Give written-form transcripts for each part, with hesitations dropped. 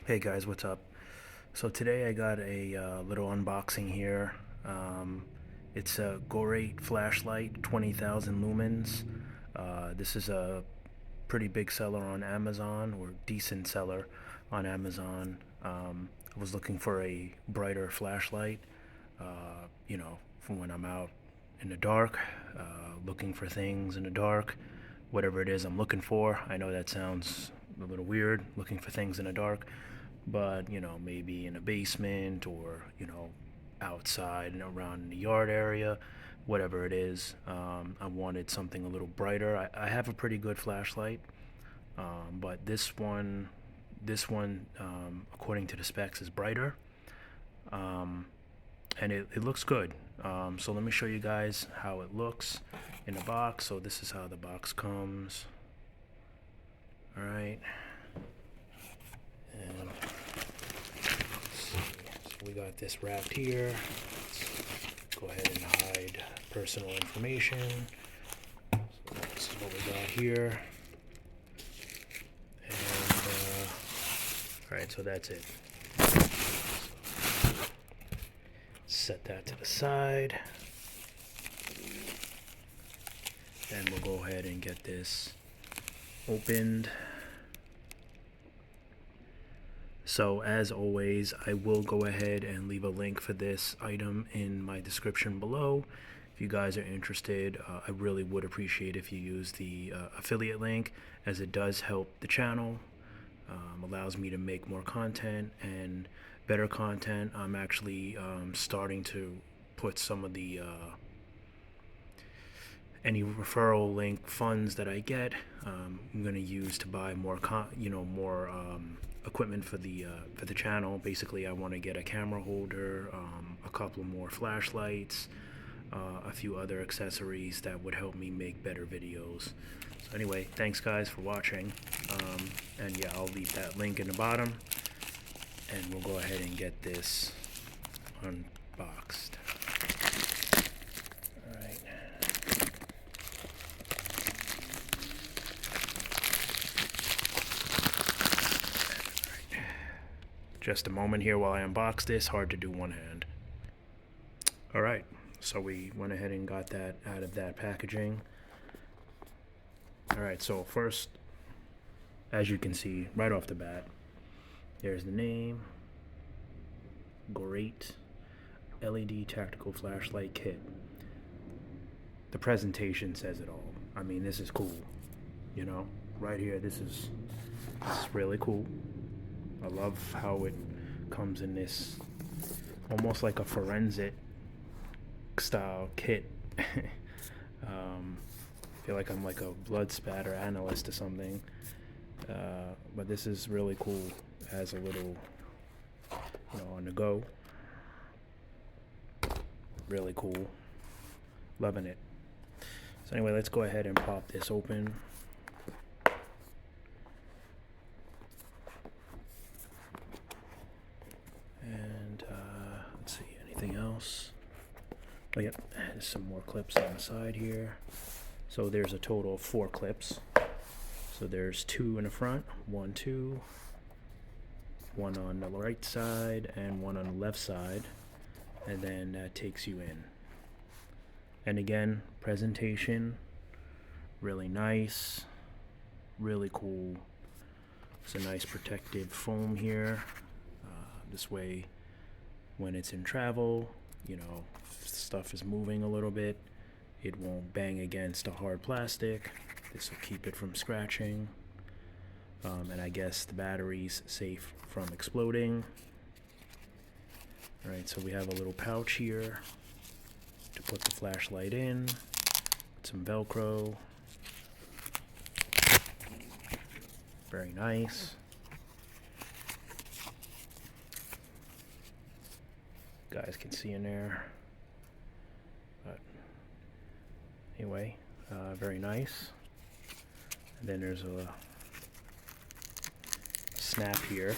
Hey guys, what's up? So today I got a little unboxing here. It's a Goreit flashlight, 20,000 lumens. This is a pretty big seller on Amazon, or decent seller on Amazon. I was looking for a brighter flashlight, for when I'm out in the dark, looking for things in the dark, whatever it is I'm looking for. I know that sounds a little weird, looking for things in the dark, but maybe in a basement or outside and around in the yard area, whatever it is. I wanted something a little brighter. I have a pretty good flashlight, but this one, according to the specs, is brighter, and it looks good. So let me show you guys how it looks in the box. So this is how the box comes. All right, and so we got this wrapped here. Let's go ahead and hide personal information. So this is what we got here. And alright, so that's it. Set that to the side. Then we'll go ahead and get this opened. So as always, I will go ahead and leave a link for this item in my description below. If you guys are interested, I really would appreciate if you use the affiliate link, as it does help the channel, allows me to make more content and better content. I'm actually starting to put some of the any referral link funds that I get, I'm going to use to buy more more equipment for the channel. Basically, I want to get a camera holder, a couple more flashlights, a few other accessories that would help me make better videos. So anyway, thanks guys for watching, and yeah, I'll leave that link in the bottom, and we'll go ahead and get this unboxed. Alright. Just a moment here while I unbox this. Hard to do one hand. Alright, so we went ahead and got that out of that packaging. Alright, so first, as you can see right off the bat, there's the name, Goreit LED Tactical Flashlight Kit. The presentation says it all. I mean, this is cool. Right here, this is really cool. I love how it comes in this almost like a forensic style kit. Feel like I'm like a blood spatter analyst or something. But this is really cool as a little, on the go. Really cool. Loving it. So anyway, let's go ahead and pop this open. And let's see, anything else? Oh, yep, there's some more clips on the side here. So there's a total of 4 clips. So there's 2 in the front, 1, 2, 1 on the right side and 1 on the left side, and then that takes you in. And again, presentation, really nice, really cool. It's a nice protective foam here. This way, when it's in travel, if stuff is moving a little bit, it won't bang against a hard plastic. This will keep it from scratching. And I guess the battery's safe from exploding. Alright, so we have a little pouch here to put the flashlight in. Some Velcro. Very nice. Guys can see in there. But anyway, very nice. And then there's a snap here.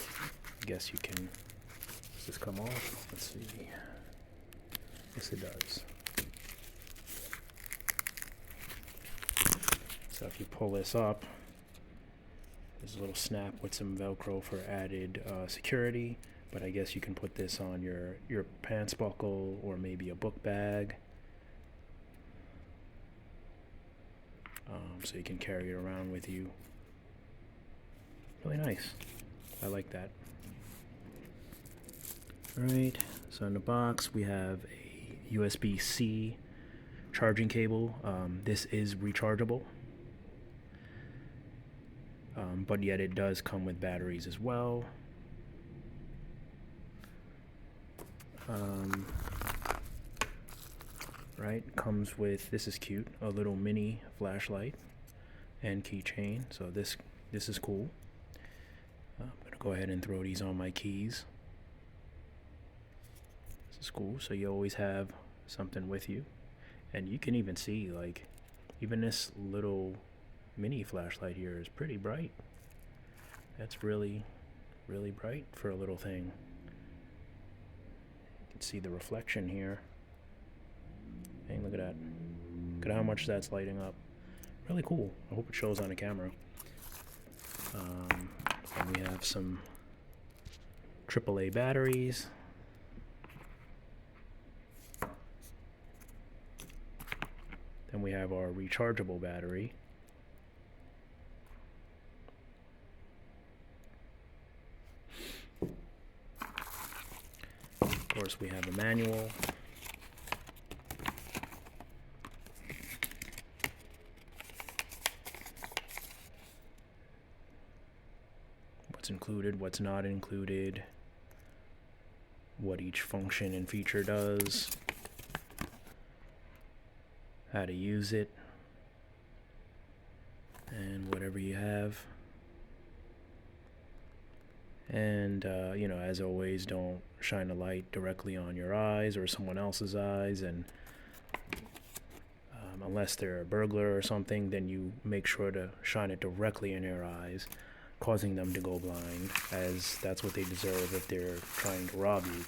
I guess you can. Does this come off? Let's see. Yes, it does. So if you pull this up, There's a little snap with some Velcro for added security, but I guess you can put this on your pants buckle or maybe a book bag. So you can carry it around with you. Really nice. I like that. Alright, so in the box we have a USB-C charging cable. This is rechargeable, but yet it does come with batteries as well. Right, comes with, this is cute, a little mini flashlight and keychain. So this is cool. I'm gonna go ahead and throw these on my keys. This is cool. So you always have something with you, and you can even see, like, even this little mini flashlight here is pretty bright. That's really bright for a little thing. You can see the reflection here. Hey, look at that. Look at how much that's lighting up. Really cool. I hope it shows on the camera. And we have some AAA batteries. Then we have our rechargeable battery. Of course, we have a manual. What's included, what's not included, what each function and feature does, how to use it, and whatever you have. And you know, as always, don't shine a light directly on your eyes or someone else's eyes, and unless they're a burglar or something, then you make sure to shine it directly in their eyes, causing them to go blind, as that's what they deserve if they're trying to rob you.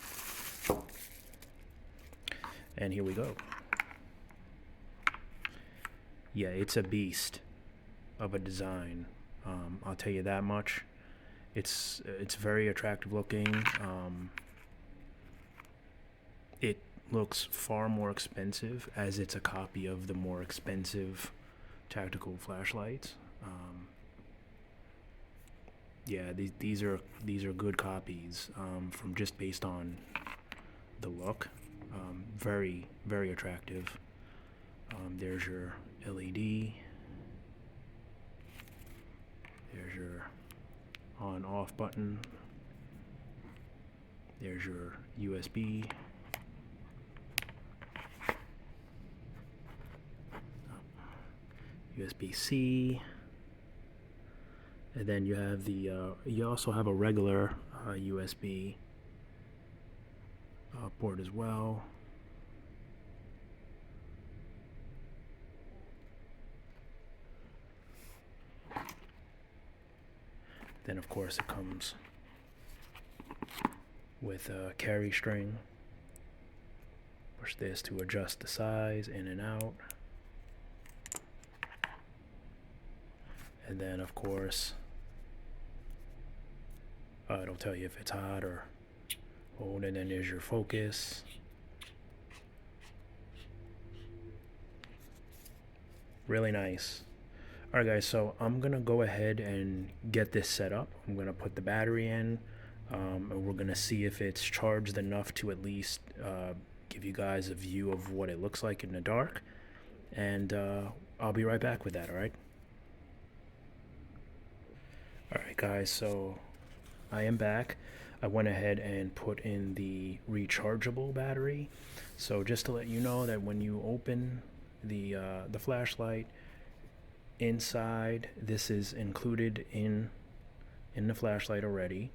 And here we go. Yeah, it's a beast of a design. I'll tell you that much. It's very attractive looking. It looks far more expensive, as it's a copy of the more expensive tactical flashlights. Yeah, these are good copies, from just based on the look. Very attractive. There's your LED. There's your on/off button. There's your USB. USB-C. And then you have the, you also have a regular USB port as well. Then of course it comes with a carry string. Push this to adjust the size in and out. And then of course, it'll tell you if it's hot or cold, and then there's your focus. Really nice. Alright guys, so I'm gonna go ahead and get this set up. I'm gonna put the battery in, and we're gonna see if it's charged enough to at least give you guys a view of what it looks like in the dark. And I'll be right back with that, alright? Alright guys, so I am back. I went ahead and put in the rechargeable battery. So just to let you know that when you open the flashlight, inside this is included in the flashlight already,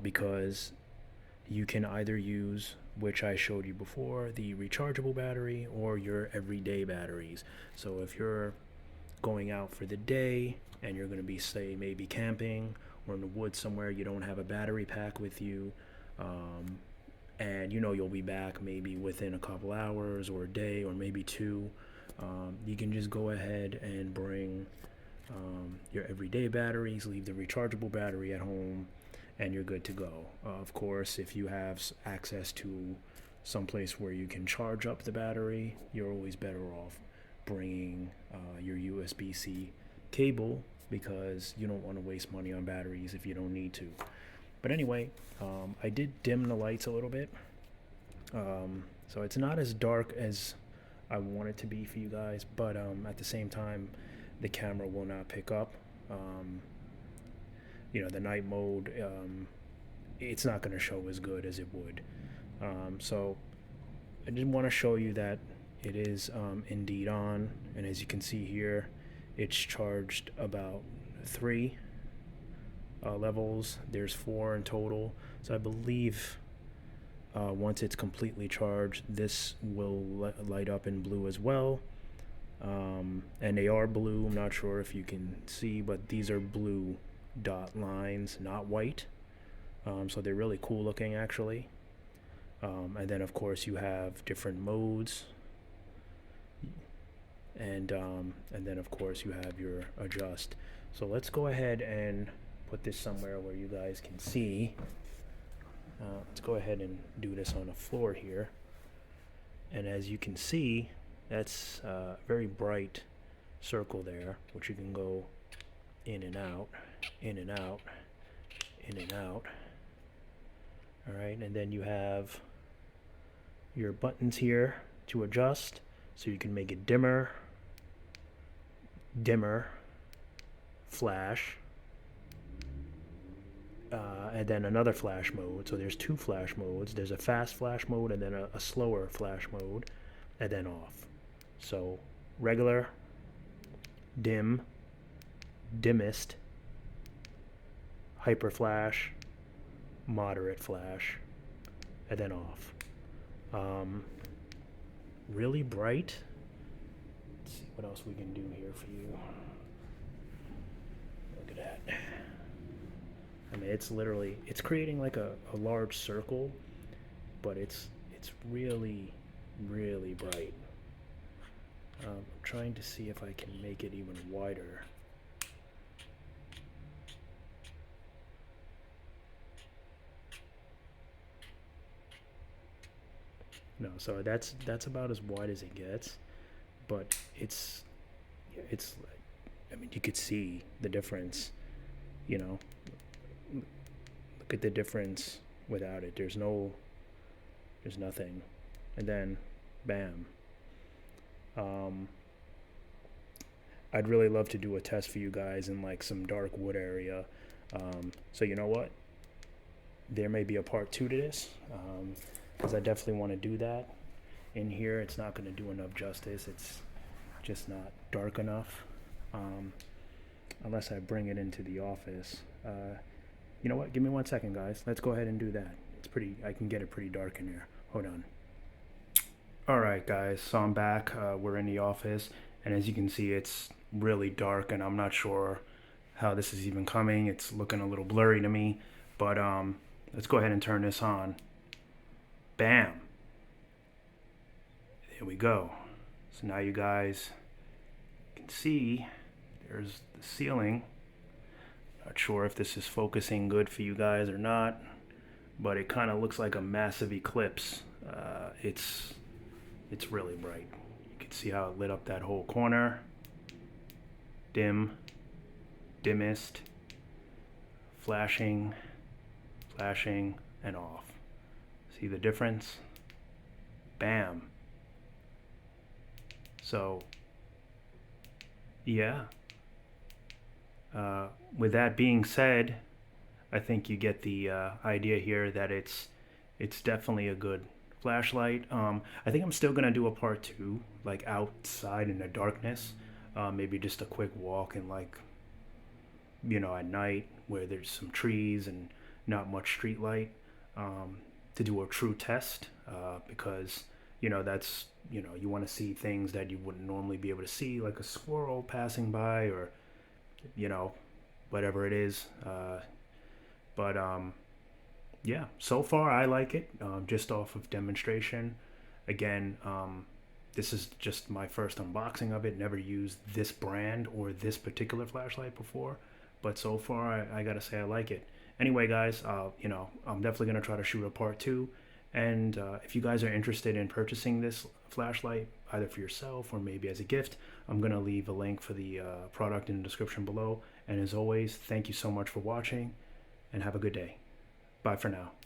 because you can either use, which I showed you before, the rechargeable battery or your everyday batteries. So if you're going out for the day and you're going to be, say, maybe camping or in the woods somewhere, you don't have a battery pack with you, and you know you'll be back maybe within a couple hours or a day or maybe two, you can just go ahead and bring your everyday batteries, leave the rechargeable battery at home, and you're good to go. Of course, if you have access to someplace where you can charge up the battery, you're always better off bringing your USB-C cable, because you don't want to waste money on batteries if you don't need to. But anyway, I did dim the lights a little bit, so it's not as dark as I want it to be for you guys, but at the same time, the camera will not pick up the night mode. It's not going to show as good as it would. So I did want to show you that it is indeed on, and as you can see here, it's charged about 3 levels. There's 4 in total, so I believe once it's completely charged, this will light up in blue as well. And they are blue. I'm not sure if you can see, but these are blue dot lines, not white. So they're really cool looking, actually. And then of course you have different modes, and then of course you have your adjust. So let's go ahead and put this somewhere where you guys can see. Let's go ahead and do this on the floor here, and as you can see, that's a very bright circle there, which you can go in and out, in and out, in and out. Alright, and then you have your buttons here to adjust, so you can make it dimmer, flash, and then another flash mode. So there's 2 flash modes. There's a fast flash mode and then a slower flash mode, and then off. So regular, dim, dimmest, hyper flash, moderate flash, and then off. Really bright. Let's see what else we can do here for you. Look at that. I mean, it's creating like a large circle, but it's really, really bright. I'm trying to see if I can make it even wider. No, so that's about as wide as it gets, but it's I mean, you could see the difference, Look at the difference without it. There's nothing. And then bam. I'd really love to do a test for you guys in like some dark wood area. So you know what? There may be a part 2 to this, because I definitely want to do that. In here, it's not going to do enough justice. It's just not dark enough, unless I bring it into the office. You know what? Give me 1 second, guys. Let's go ahead and do that. I can get it pretty dark in there. Hold on. Alright guys, so I'm back. We're in the office, and as you can see, it's really dark, and I'm not sure how this is even coming. It's looking a little blurry to me, but let's go ahead and turn this on. Bam! There we go. So now you guys can see there's the ceiling. Not sure if this is focusing good for you guys or not, but it kind of looks like a massive eclipse. It's really bright. You can see how it lit up that whole corner. Dim, dimmest, flashing, and off. See the difference? Bam. So, yeah. With that being said, I think you get the idea here that it's definitely a good flashlight. I think I'm still gonna do a part 2, like outside in the darkness. Maybe just a quick walk and like, at night where there's some trees and not much street light, to do a true test, because that's you want to see things that you wouldn't normally be able to see, like a squirrel passing by, or whatever it is. But yeah, so far I like it, just off of demonstration. Again, This is just my first unboxing of it. Never used this brand or this particular flashlight before, but so far I gotta say I like it. Anyway, guys, you know, I'm definitely gonna try to shoot a part 2. And if you guys are interested in purchasing this flashlight, either for yourself or maybe as a gift, I'm gonna leave a link for the product in the description below. And as always, thank you so much for watching, and have a good day. Bye for now.